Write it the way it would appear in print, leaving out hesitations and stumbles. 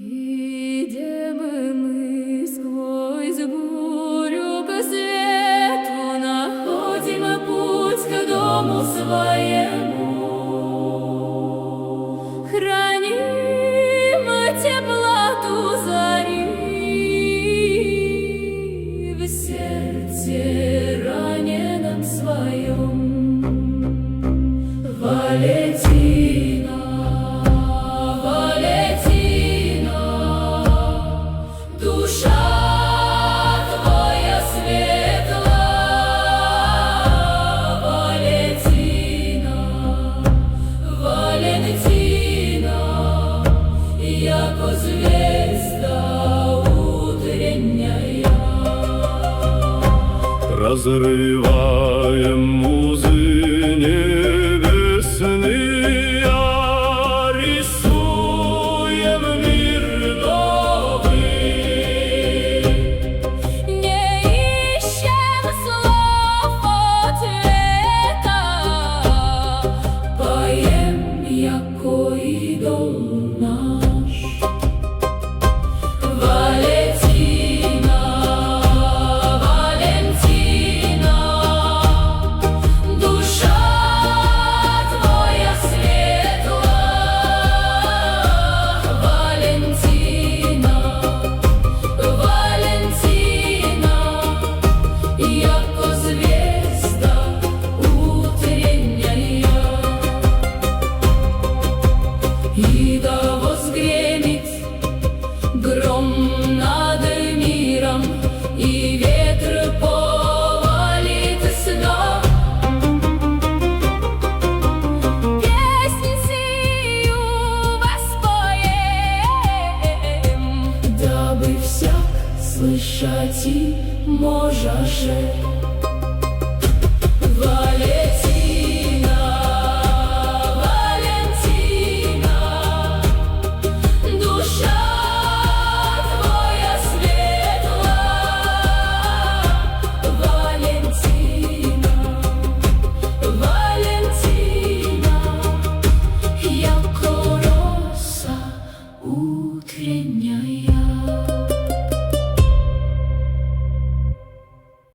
Идем мы сквозь бурю к свету, находим путь к дому своему. Храним теплоту зари в сердце раненом своем. Валентина, Валентина, душа твоя светла. Валентина, Валентина, яко звезда утренняя. Разрываем музы небесные, рисуем мир новый. Не ищем слов ответа, поем, яко идол наш. Валентина, Валентина, душа твоя светла. Валентина, Валентина, яко звезда утренняя. И да возгремит гром над миром, и ветер повалит снов. Песнь сию воспоем, дабы всяк слышать и можеше.